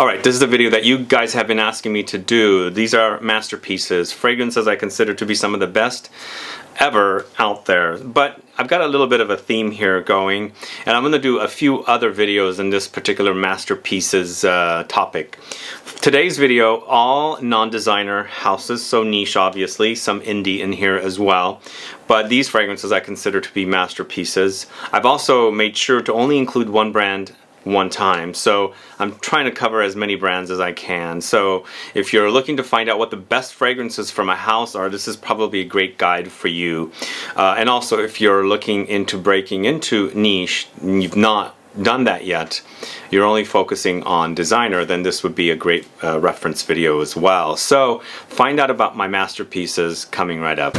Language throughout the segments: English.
Alright, this is the video that you guys have been asking me to do. These are masterpieces, fragrances I consider to be some of the best ever out there. But I've got a little bit of a theme here going, and I'm going to do a few other videos in this particular masterpieces topic. Today's video, all non-designer houses, so niche obviously, some indie in here as well. But these fragrances I consider to be masterpieces. I've also made sure to only include one brand one time, so I'm trying to cover as many brands as I can. So if you're looking to find out what the best fragrances from a house are, this is probably a great guide for you. And also if you're looking into breaking into niche and you've not done that yet, you're only focusing on designer, then this would be a great reference video as well. So find out about my masterpieces coming right up.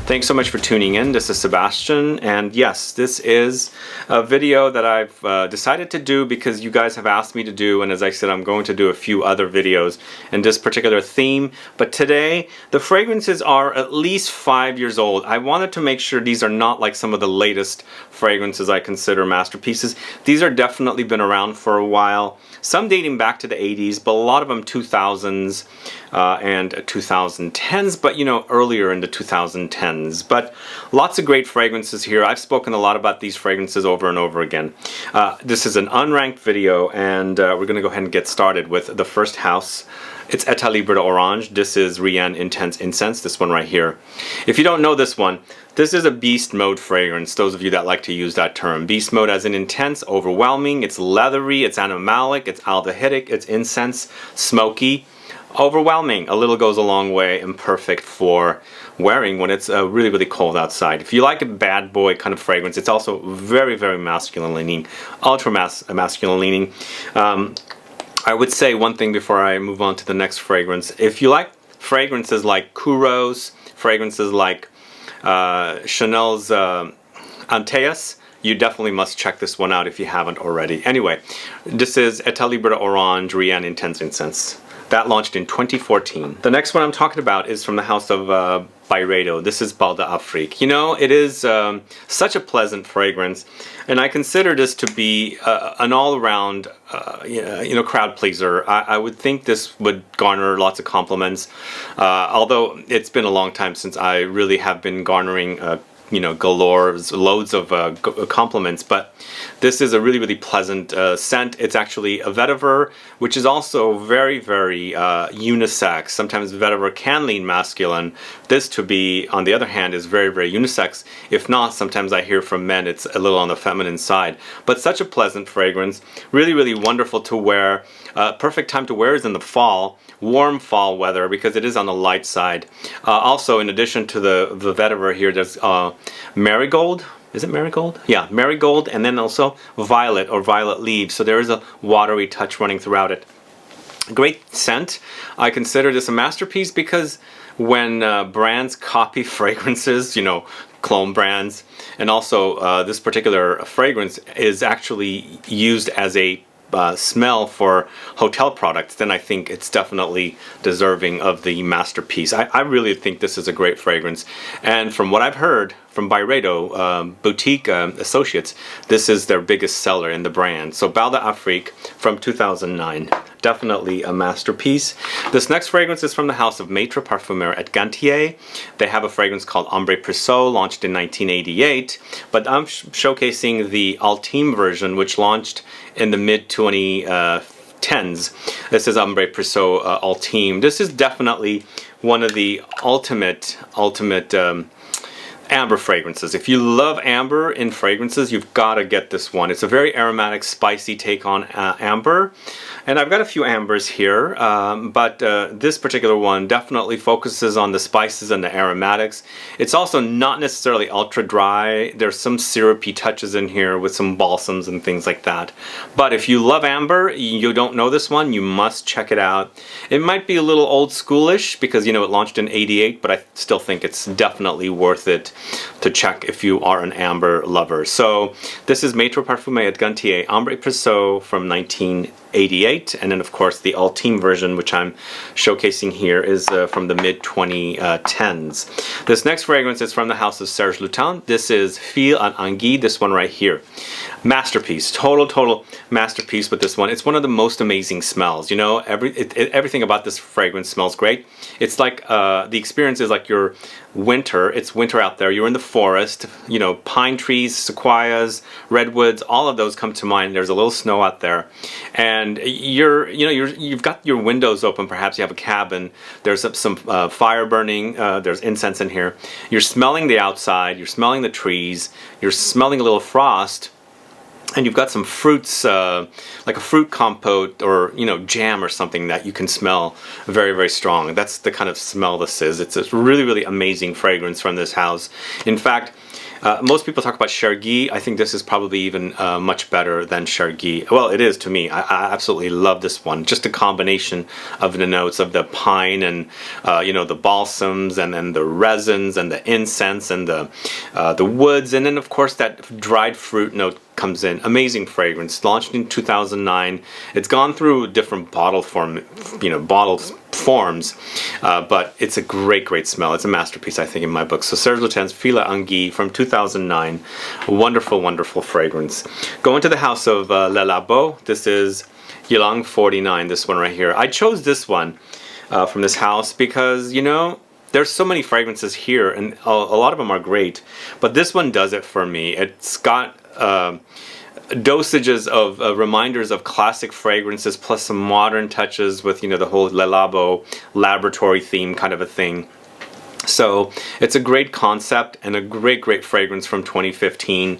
Thanks so much for tuning in. This is Sebastian, and yes, this is a video that I've decided to do because you guys have asked me to do, and as I said, I'm going to do a few other videos in this particular theme. But today, the fragrances are at least 5 years old. I wanted to make sure these are not like some of the latest fragrances I consider masterpieces. These are definitely been around for a while, some dating back to the 80s, but a lot of them 2000s and 2010s, but you know, earlier in the 2010s. But lots of great fragrances here. I've spoken a lot about these fragrances over and over again. This is an unranked video, and we're going to go ahead and get started with the first house. It's ETAT LIBRE d'Orange. This is RIEN Intense Incense, this one right here. If you don't know this one, this is a beast mode fragrance, those of you that like to use that term. Beast mode as in intense, overwhelming, it's leathery, it's animalic, it's aldehydic, it's incense, smoky. Overwhelming, a little goes a long way, and perfect for wearing when it's really, really cold outside. If you like a bad boy kind of fragrance, it's also very, very masculine leaning, ultra masculine leaning. I would say one thing before I move on to the next fragrance. If you like fragrances like Kuros, fragrances like Chanel's Antaeus, you definitely must check this one out if you haven't already. Anyway, this is ETAT LIBRE d'Orange RIEN Intense Incense. That launched in 2014. The next one I'm talking about is from the house of BYREDO. This is Bal d'Afrique. You know, it is such a pleasant fragrance, and I consider this to be an all-around, you know, crowd pleaser. I would think this would garner lots of compliments, although it's been a long time since I really have been garnering you know, galore, loads of compliments, but this is a really, really pleasant scent. It's actually a vetiver, which is also very, very unisex. Sometimes vetiver can lean masculine. This, to be, on the other hand, is very, very unisex. If not, sometimes I hear from men it's a little on the feminine side. But such a pleasant fragrance, really, really wonderful to wear. Perfect time to wear is in the fall, warm fall weather, because it is on the light side. Also, in addition to the vetiver here, there's marigold. Is it marigold? Yeah, marigold, and then also violet or violet leaves. So there is a watery touch running throughout it. Great scent. I consider this a masterpiece because when brands copy fragrances, you know, clone brands, and also this particular fragrance is actually used as a smell for hotel products, then I think it's definitely deserving of the masterpiece. I really think this is a great fragrance, and from what I've heard from BYREDO boutique associates, this is their biggest seller in the brand. So Bal d'Afrique from 2009, definitely a masterpiece. This next fragrance is from the house of MAITRE PARFUMEUR at GANTIER. They have a fragrance called AMBRE PRECIEUX, launched in 1988, but I'm showcasing the Ultime version, which launched in the mid-2010s. This is AMBRE PRECIEUX Ultime. This is definitely one of the ultimate amber fragrances. If you love amber in fragrances, you've got to get this one. It's a very aromatic, spicy take on amber. And I've got a few ambers here, but this particular one definitely focuses on the spices and the aromatics. It's also not necessarily ultra dry. There's some syrupy touches in here with some balsams and things like that. But if you love amber, you don't know this one, you must check it out. It might be a little old schoolish because, you know, it launched in '88, but I still think it's definitely worth it to check if you are an amber lover. So this is MAITRE Parfumeuer et Gantier Ambre Presso from 1988, and then of course the Ultime version, which I'm showcasing here, is from the mid-2010s. This next fragrance is from the house of SERGE LUTENS. This is FILLE and Anguille, this one right here. Masterpiece, total masterpiece with this one. It's one of the most amazing smells. You know, everything about this fragrance smells great. It's like the experience is like your winter. It's winter out there. You're in the forest. You know, pine trees, sequoias, redwoods. All of those come to mind. There's a little snow out there, and you've got your windows open. Perhaps you have a cabin. There's some fire burning. There's incense in here. You're smelling the outside. You're smelling the trees. You're smelling a little frost. And you've got some fruits, like a fruit compote or, you know, jam or something that you can smell very strong. That's the kind of smell this is. It's a really amazing fragrance from this house. In fact, most people talk about SERGE. I think this is probably even much better than SERGE. Well, it is to me. I absolutely love this one. Just a combination of the notes of the pine and you know, the balsams, and then the resins and the incense and the woods, and then of course that dried fruit note comes in. Amazing fragrance. Launched in 2009. It's gone through different bottle forms, but it's a great smell. It's a masterpiece, I think, in my book. So SERGE LUTENS FILLE Anguille from 2009. Wonderful fragrance. Going to the house of Le Labo. This is Ylang-49, this one right here. I chose this one from this house because, you know, there's so many fragrances here, and a lot of them are great, but this one does it for me. It's got dosages of reminders of classic fragrances, plus some modern touches with, you know, the whole Le Labo laboratory theme kind of a thing. So it's a great concept and a great fragrance from 2015.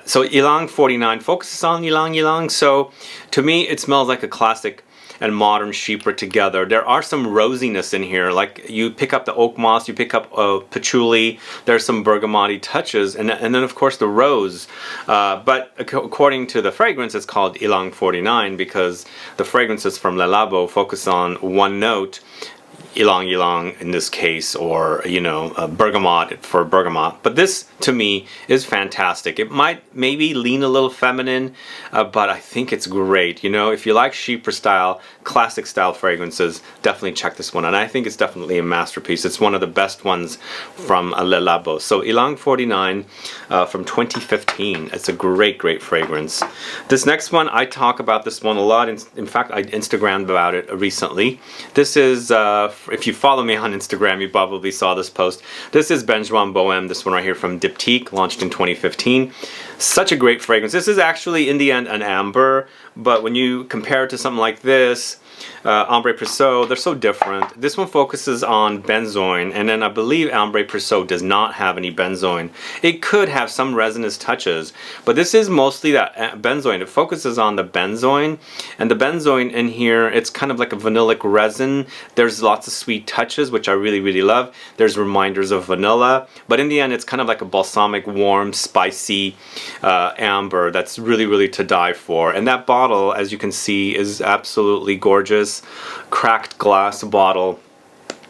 So Ylang-49 focuses on Ylang-Ylang. So to me, it smells like a classic and modern chypre together. There are some rosiness in here, like you pick up the Oakmoss, you pick up Patchouli, there's some bergamoty touches, and then of course the rose. But according to the fragrance, it's called Ylang-49 because the fragrances from Le Labo focus on one note, Ylang-Ylang in this case, or, you know, bergamot for bergamot. But this to me is fantastic. It might maybe lean a little feminine, but I think it's great. You know, if you like chypre style, classic style fragrances, definitely check this one. And I think it's definitely a masterpiece. It's one of the best ones from Le Labo. So Ylang-49 from 2015. It's a great fragrance. This next one, I talk about this one a lot. In fact, I Instagrammed about it recently. This is if you follow me on Instagram, you probably saw this post. This is Benjoin BOHEME, this one right here from DIPTYQUE, launched in 2015. Such a great fragrance. This is actually, in the end, an amber, but when you compare it to something like this, Ambre Presso, they're so different. This one focuses on benzoin, and then I believe Ambre Presso does not have any benzoin. It could have some resinous touches, but this is mostly that benzoin. It focuses on the benzoin, and the benzoin in here, it's kind of like a vanillic resin. There's lots of sweet touches, which I really love. There's reminders of vanilla, but in the end, it's kind of like a balsamic, warm, spicy amber that's really to die for. And that bottle, as you can see, is absolutely gorgeous. Cracked glass bottle.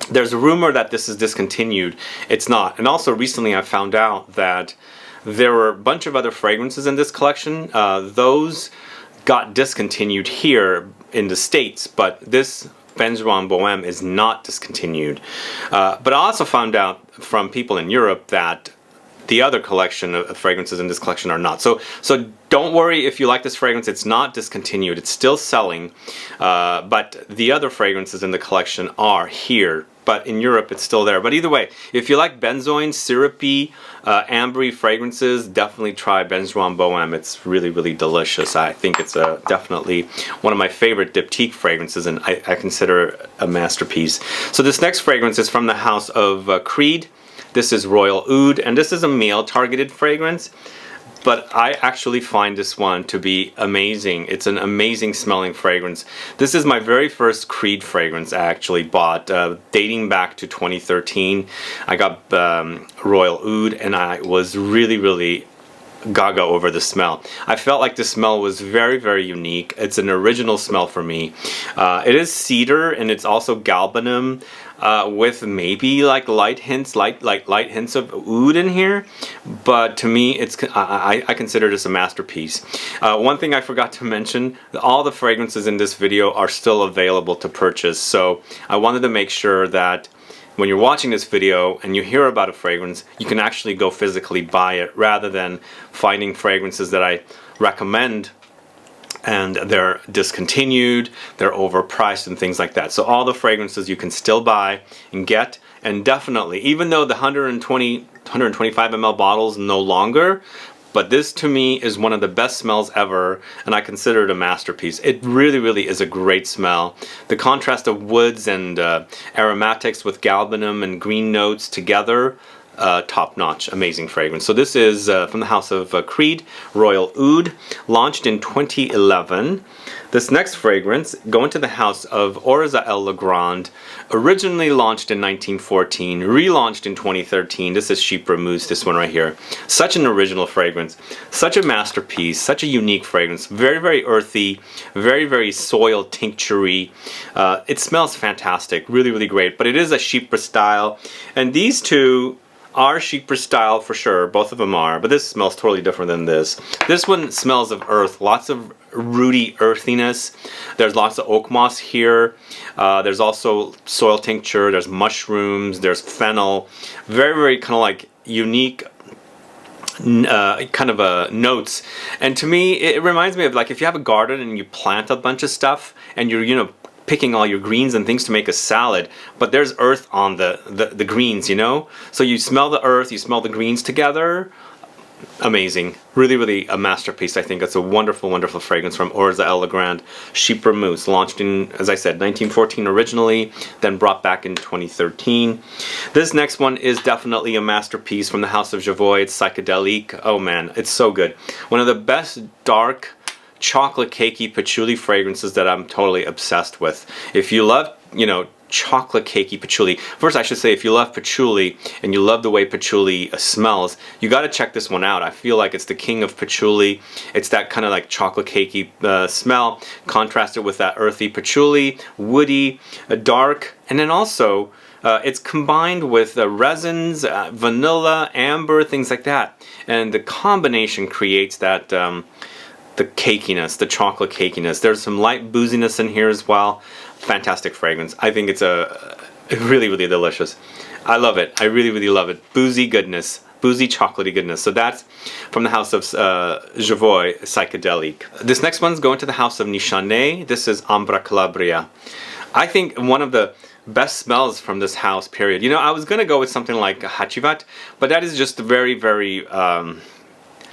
There's a rumor that this is discontinued. It's not. And also recently I found out that there were a bunch of other fragrances in this collection. Those got discontinued here in the States, but this Benjoin BOHEME is not discontinued. But I also found out from people in Europe that the other collection of fragrances in this collection are not. So don't worry if you like this fragrance, it's not discontinued, it's still selling, but the other fragrances in the collection are here, but in Europe it's still there. But either way, if you like benzoin, syrupy, ambery fragrances, definitely try Benjoin BOHEME. It's really delicious. I think it's definitely one of my favorite DIPTYQUE fragrances, and I consider it a masterpiece. So this next fragrance is from the house of Creed. This is Royal Oud, and this is a male-targeted fragrance, but I actually find this one to be amazing. It's an amazing smelling fragrance. This is my very first Creed fragrance I actually bought, dating back to 2013. I got Royal Oud, and I was really gaga over the smell. I felt like the smell was very unique. It's an original smell for me. It is cedar, and it's also galbanum. with maybe like light hints of oud in here, but to me I consider this a masterpiece. One thing I forgot to mention, all the fragrances in this video are still available to purchase, so I wanted to make sure that when you're watching this video and you hear about a fragrance, you can actually go physically buy it, rather than finding fragrances that I recommend and they're discontinued, they're overpriced and things like that. So all the fragrances you can still buy and get, and definitely, even though the 125 ml bottles no longer, but this to me is one of the best smells ever, and I consider it a masterpiece. It really, really is a great smell. The contrast of woods and aromatics with galbanum and green notes together, top-notch, amazing fragrance. So this is from the house of Creed, Royal Oud, launched in 2011. This next fragrance, going to the house of Oryza Le Grand, originally launched in 1914, relaunched in 2013. This is Chypre Mousse, this one right here. Such an original fragrance, such a masterpiece, such a unique fragrance. Very, very earthy, very, very soil tincture-y. It smells fantastic, really, really great. But it is a Chypre style, and these two are Chypre style for sure, both of them are, but this smells totally different than this. This one smells of earth, lots of rooty earthiness. There's lots of Oakmoss here. There's also soil tincture, there's mushrooms, there's fennel. Very, very kind of like unique kind of notes. And to me, it reminds me of like if you have a garden and you plant a bunch of stuff and you're, you know, picking all your greens and things to make a salad, but there's earth on the greens, you know? So you smell the earth, you smell the greens together. Amazing. Really, really a masterpiece. I think it's a wonderful, wonderful fragrance from Oryza Le Grand, Chypre Mousse, launched in, as I said, 1914 originally, then brought back in 2013. This next one is definitely a masterpiece from the house of Javoy. It's Psychedelique. Oh man, it's so good. One of the best dark chocolate cakey patchouli fragrances that I'm totally obsessed with. If you love, you know, chocolate cakey patchouli, first I should say if you love patchouli and you love the way patchouli smells, you got to check this one out. I feel like it's the king of patchouli. It's that kind of like chocolate cakey smell contrasted with that earthy patchouli, woody, dark, and then also it's combined with resins, vanilla, amber, things like that, and the combination creates that the cakiness, the chocolate cakiness. There's some light booziness in here as well. Fantastic fragrance. I think it's really, really delicious. I love it. I really, really love it. Boozy goodness. Boozy chocolatey goodness. So that's from the house of Javoy, Psychedelique. This next one's going to the house of Nishané. This is Ambre Calabria. I think one of the best smells from this house, period. You know, I was going to go with something like Hachivat, but that is just very, very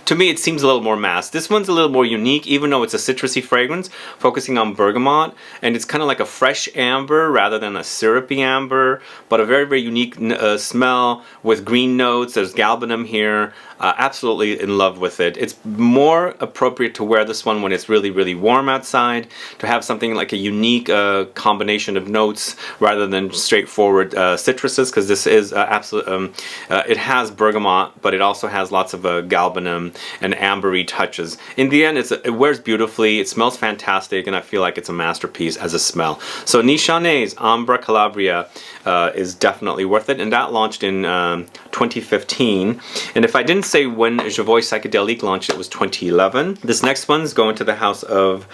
to me, it seems a little more mass. This one's a little more unique, even though it's a citrusy fragrance, focusing on bergamot, and it's kind of like a fresh amber rather than a syrupy amber, but a very, very unique smell with green notes. There's galbanum here. Absolutely in love with it. It's more appropriate to wear this one when it's really, really warm outside, to have something like a unique combination of notes rather than straightforward citruses, because this is it has bergamot, but it also has lots of galbanum and ambery touches. In the end, it wears beautifully, it smells fantastic, and I feel like it's a masterpiece as a smell. So Nishané's Ambre Calabria is definitely worth it, and that launched in 2015. And if I didn't say when Javoy Psychedelique launched, it was 2011. This next one's going to the house of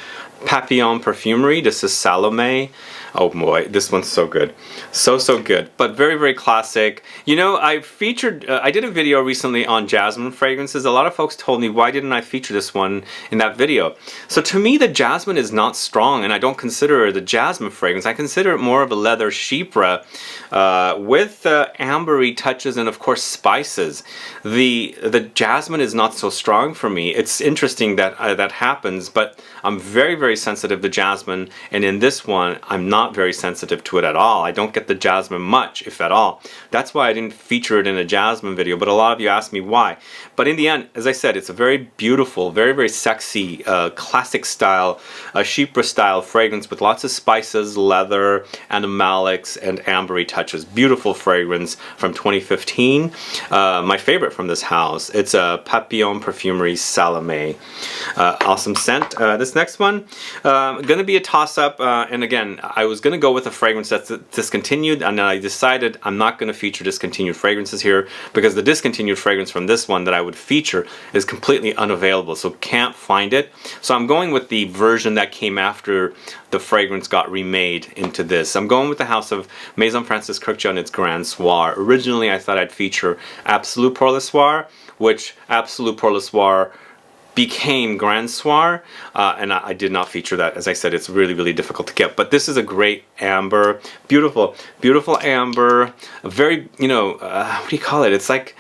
Papillon Perfumery. This is Salome. Oh boy, this one's so good. So good, but very, very classic. You know, I did a video recently on jasmine fragrances. A lot of folks told me, why didn't I feature this one in that video? So to me, the jasmine is not strong, and I don't consider it a jasmine fragrance. I consider it more of a leather chypre with ambery touches and of course spices. The jasmine is not so strong for me. It's interesting that that happens, but I'm very, very sensitive to jasmine, and in this one, I'm not very sensitive to it at all. I don't get the jasmine much, if at all. That's why I didn't feature it in a jasmine video, but a lot of you asked me why. But in the end, as I said, it's a very beautiful, very, very sexy, classic style, chypre style fragrance with lots of spices, leather, animalics, and ambery touches. Beautiful fragrance from 2015. My favorite from this house. It's a Papillon Perfumery Salome. Awesome scent. This next one, gonna be a toss-up, and again, I was gonna go with a fragrance that's discontinued, and then I decided I'm not gonna feature discontinued fragrances here because the discontinued fragrance from this one that I would feature is completely unavailable, so can't find it. So I'm going with the version that came after the fragrance got remade into this. I'm going with the house of Maison Francis Kurkdjian and its Grand Soir. Originally I thought I'd feature Absolute Pour le Soir, which Absolute Pour le Soir became Grand Soir, and I did not feature that. As I said, it's really, really difficult to get. But this is a great amber, beautiful, beautiful amber. A very, you know, what do you call it? It's like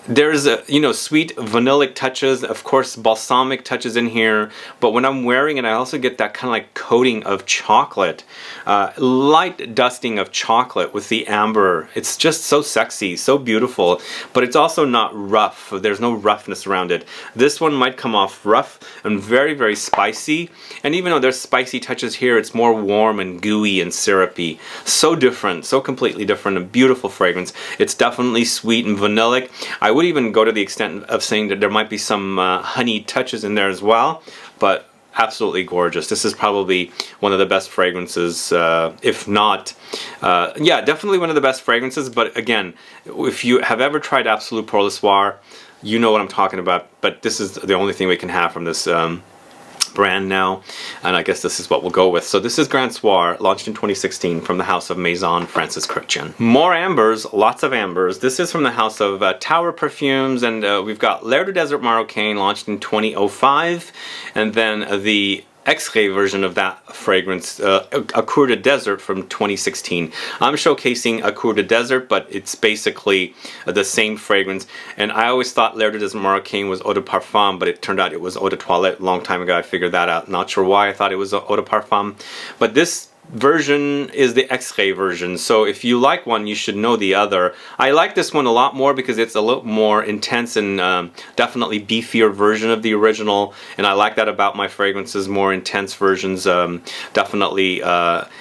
there's a, you know, sweet vanillic touches, of course balsamic touches in here, but when I'm wearing it I also get that kind of like coating of chocolate, light dusting of chocolate with the amber. It's just so sexy, so beautiful, but it's also not rough. There's no roughness around it. This one might come off rough and very, very spicy, and even though there's spicy touches here, it's more warm and gooey and syrupy. So different, so completely different. A beautiful fragrance. It's definitely sweet and vanillic. I would even go to the extent of saying that there might be some honey touches in there as well, but absolutely gorgeous. This is probably one of the best fragrances, if not, yeah, definitely one of the best fragrances. But again, if you have ever tried Absolute Pour le Soir, you know what I'm talking about, but this is the only thing we can have from this brand now, and I guess this is what we'll go with. So this is Grand Soir, launched in 2016 from the house of Maison Francis Kurkdjian. More ambers, lots of ambers. This is from the house of Tower Perfumes, and we've got L'Air du Desert Marocain, launched in 2005, and then the X-ray version of that fragrance, Accour de Desert from 2016. I'm showcasing Accour de Desert, but it's basically the same fragrance. And I always thought L'Air du Desert Marocain was eau de parfum, but it turned out it was eau de toilette. A long time ago I figured that out. Not sure why I thought it was eau de parfum. But this version is the X-ray version, so if you like one you should know the other. I like this one a lot more because it's a little more intense and definitely beefier version of the original, and I like that about my fragrances, more intense versions, definitely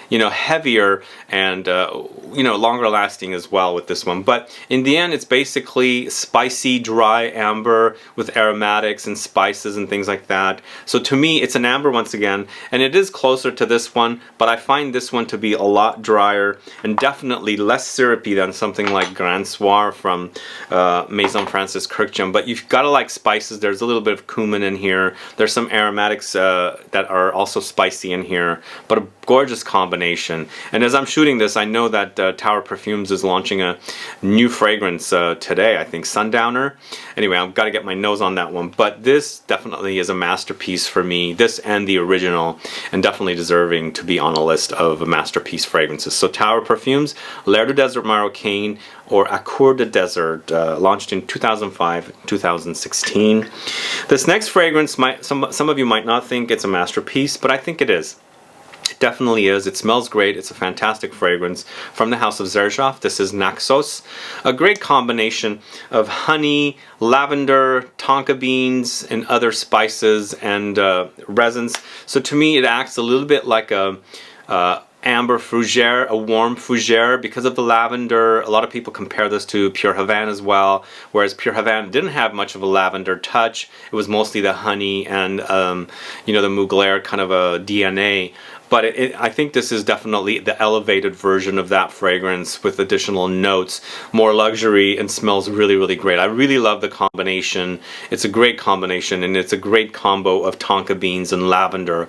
you know, heavier and you know, longer lasting as well with this one. But in the end it's basically spicy dry amber with aromatics and spices and things like that. So to me it's an amber once again, and it is closer to this one, but I find this one to be a lot drier and definitely less syrupy than something like Grand Soir from Maison Francis Kurkdjian. But you've got to like spices. There's a little bit of cumin in here. There's some aromatics that are also spicy in here, but a gorgeous combination. And as I'm shooting this, I know that Tower Perfumes is launching a new fragrance today, I think, Sundowner. Anyway, I've got to get my nose on that one, but this definitely is a masterpiece for me, this and the original, and definitely deserving to be on a list of masterpiece fragrances. So Tower Perfumes, L'Air du Desert Marocain, or Accour de Desert, launched in 2005-2016. This next fragrance, some of you might not think it's a masterpiece, but I think it is. It definitely is. It smells great. It's a fantastic fragrance from the house of SERGE. This is Naxos. A great combination of honey, lavender, tonka beans, and other spices and resins. So to me it acts a little bit like a amber fougere, a warm fougere, because of the lavender. A lot of people compare this to Pure Havane as well, whereas Pure Havane didn't have much of a lavender touch. It was mostly the honey and you know, the Mugler kind of a DNA. But I think this is definitely the elevated version of that fragrance with additional notes, more luxury, and smells really, really great. I really love the combination. It's a great combination, and it's a great combo of tonka beans and lavender.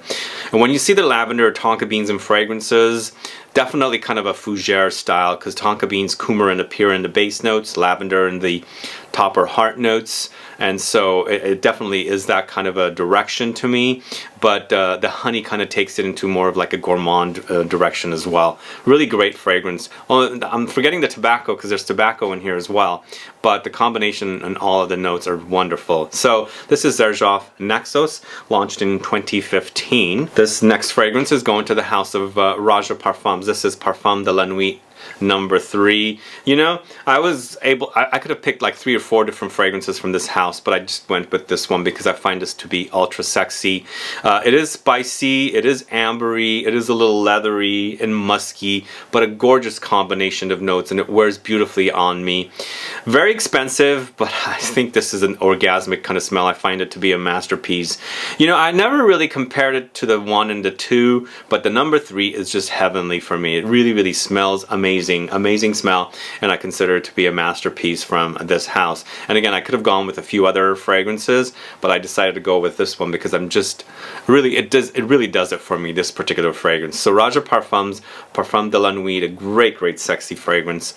And when you see the lavender, tonka beans, and fragrances, definitely kind of a fougere style, because tonka beans, coumarin appear in the base notes, lavender in the top or heart notes, and so it definitely is that kind of a direction to me. But the honey kind of takes it into more of like a gourmand direction as well. Really great fragrance. Oh, I'm forgetting the tobacco because there's tobacco in here as well, but the combination and all of the notes are wonderful. So this is SERGE Naxos, launched in 2015. This next fragrance is going to the house of Raja Parfums. This is Parfum de la Nuit number 3. You know, I could have picked like 3 or 4 different fragrances from this house, but I just went with this one because I find this to be ultra sexy. It is spicy, it is ambery, it is a little leathery and musky, but a gorgeous combination of notes, and it wears beautifully on me. Very expensive, but I think this is an orgasmic kind of smell. I find it to be a masterpiece. You know, I never really compared it to the 1 and the 2, but the number 3 is just heavenly for me. It really, really smells amazing. Amazing smell, and I consider it to be a masterpiece from this house. And again, I could have gone with a few other fragrances, but I decided to go with this one because I'm just really, it really does it for me, this particular fragrance. So Raja Parfums, Parfum de la Nuit, a great sexy fragrance.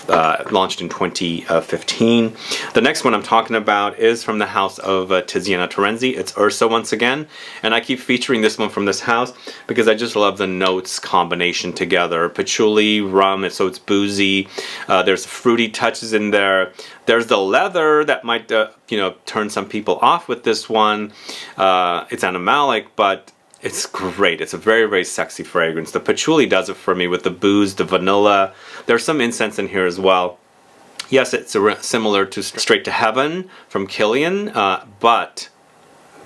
Launched in 2015. The next one I'm talking about is from the house of Tiziana Terenzi. It's Ursa once again, and I keep featuring this one from this house because I just love the notes combination together. Patchouli, rum, so it's boozy. There's fruity touches in there. There's the leather that might you know, turn some people off with this one. It's animalic, but it's great. It's a very sexy fragrance. The patchouli does it for me with the booze, the vanilla. There's some incense in here as well. Yes, it's similar to Straight to Heaven from Kilian, but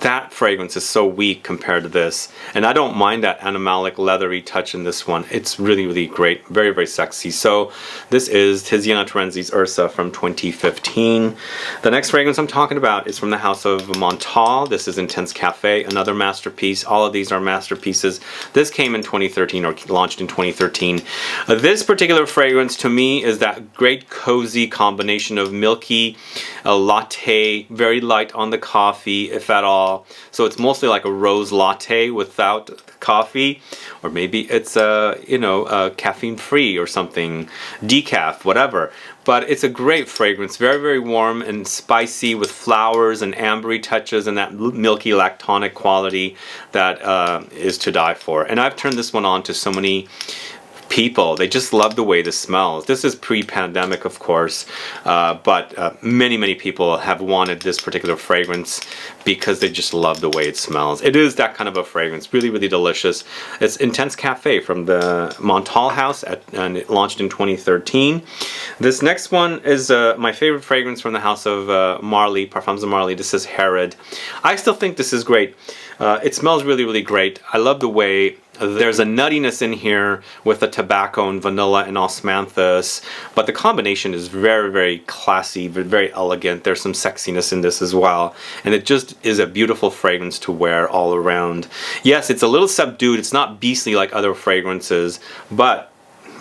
that fragrance is so weak compared to this, and I don't mind that animalic leathery touch in this one. It's really great, very sexy. So this is Tiziana Terenzi's Ursa from 2015. The next fragrance I'm talking about is from the house of Montal. This is Intense Cafe, another masterpiece. All of these are masterpieces. This came in 2013, or launched in 2013. This particular fragrance to me is that great cozy combination of milky, latte, very light on the coffee, if at all. So it's mostly like a rose latte without coffee, or maybe it's you know, caffeine free or something, decaf, whatever. But it's a great fragrance, very warm and spicy with flowers and ambery touches and that milky lactonic quality that is to die for. And I've turned this one on to so many people. They just love the way this smells. This is pre-pandemic, of course, but many people have wanted this particular fragrance because they just love the way it smells. It is that kind of a fragrance, really delicious. It's Intense Cafe from the Montal house, and it launched in 2013. This next one is my favorite fragrance from the house of Marley, Parfums de Marley. This is Herod. I still think this is great. It smells really great. I love the way there's a nuttiness in here with the tobacco and vanilla and osmanthus, but the combination is very classy, very elegant. There's some sexiness in this as well, and it just is a beautiful fragrance to wear all around. Yes, it's a little subdued. It's not beastly like other fragrances, but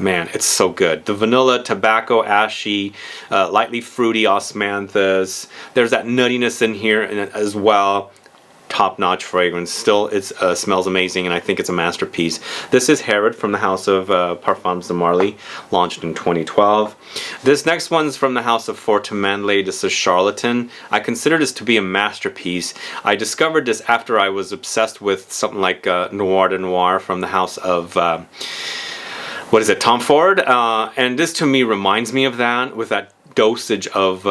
man, it's so good. The vanilla, tobacco, ashy, lightly fruity osmanthus. There's that nuttiness in here as well. Top-notch fragrance. Still, it smells amazing, and I think it's a masterpiece. This is Herod from the house of Parfums de Marley, launched in 2012. This next one's from the house of Fortemanley. This is Charlatan. I consider this to be a masterpiece. I discovered this after I was obsessed with something like Noir de Noir from the house of what is it, Tom Ford, and this to me reminds me of that, with that dosage of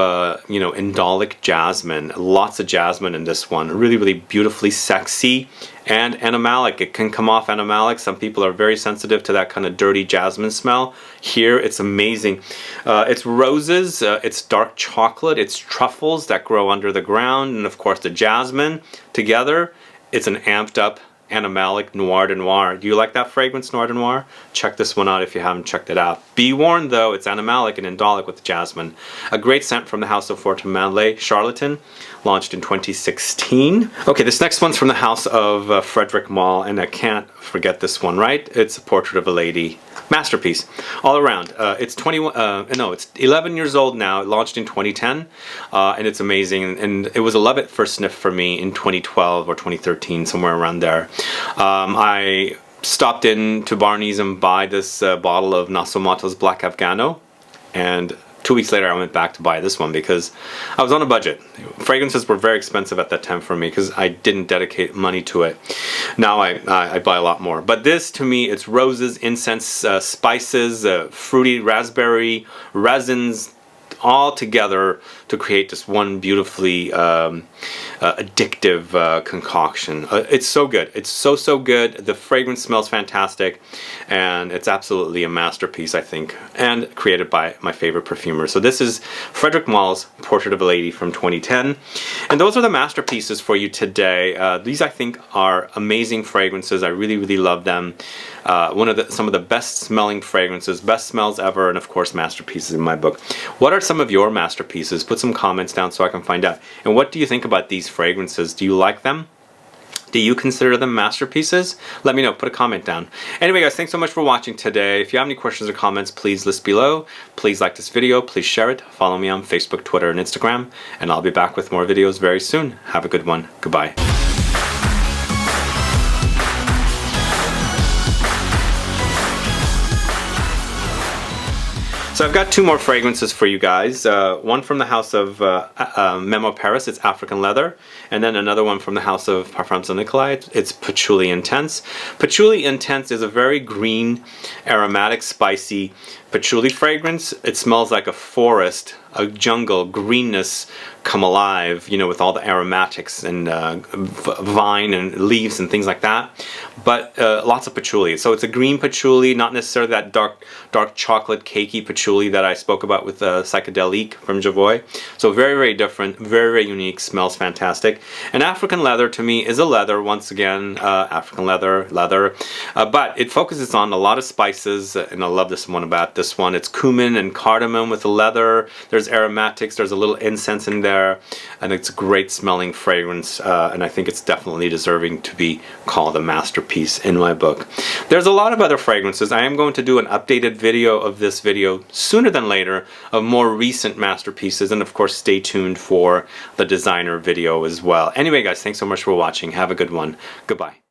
you know, indolic jasmine. Lots of jasmine in this one. Really beautifully sexy and animalic. It can come off animalic. Some people are very sensitive to that kind of dirty jasmine smell. Here it's amazing. It's roses, it's dark chocolate, it's truffles that grow under the ground, and of course the jasmine together. It's an amped up animalic Noir de Noir. Do you like that fragrance, Noir de Noir? Check this one out if you haven't checked it out. Be warned though, it's animalic and indolic with jasmine. A great scent from the house of Fortemanley, Charlatan, launched in 2016. Okay, this next one's from the house of Frederick Malle, and I can't forget this one, right? It's a Portrait of a Lady. Masterpiece all around. It's 11 years old now. It launched in 2010, and it's amazing. And it was a love at first sniff for me in 2012 or 2013, somewhere around there. I stopped in to Barney's and buy this bottle of Nasomato's Black Afghano, and 2 weeks later I went back to buy this one because I was on a budget. Fragrances were very expensive at that time for me because I didn't dedicate money to it. Now I buy a lot more. But this, to me, it's roses, incense, spices, fruity raspberry, resins, all together to create just one beautifully addictive concoction. It's so good. It's so good. The fragrance smells fantastic, and it's absolutely a masterpiece, I think, and created by my favorite perfumer. So this is Frederic Malle's Portrait of a Lady from 2010, and those are the masterpieces for you today. These, I think, are amazing fragrances. I really love them. Some of the best smelling fragrances, best smells ever, and of course masterpieces in my book. What are some of your masterpieces? Put some comments down so I can find out. And what do you think about these fragrances? Do you like them? Do you consider them masterpieces? Let me know. Put a comment down. Anyway, guys, thanks so much for watching today. If you have any questions or comments, please list below. Please like this video. Please share it. Follow me on Facebook, Twitter, and Instagram. And I'll be back with more videos very soon. Have a good one. Goodbye. So I've got two more fragrances for you guys. One from the house of Memo Paris, it's African Leather. And then another one from the house of Parfums de Nicolai, it's Patchouli Intense. Patchouli Intense is a very green, aromatic, spicy patchouli fragrance. It smells like a forest, a jungle, greenness come alive, you know, with all the aromatics and vine and leaves and things like that. But lots of patchouli. So it's a green patchouli, not necessarily that dark chocolate cakey patchouli that I spoke about with Psychedelique from Javoy. So very different, very unique, smells fantastic. And African Leather to me is a leather, once again, African leather, but it focuses on a lot of spices, and I love this one about this one. It's cumin and cardamom with the leather. There's aromatics, there's a little incense in there, and it's a great smelling fragrance, and I think it's definitely deserving to be called a masterpiece in my book. There's a lot of other fragrances. I am going to do an updated video of this video sooner than later of more recent masterpieces, and of course stay tuned for the designer video as well. Anyway guys, thanks so much for watching. Have a good one. Goodbye.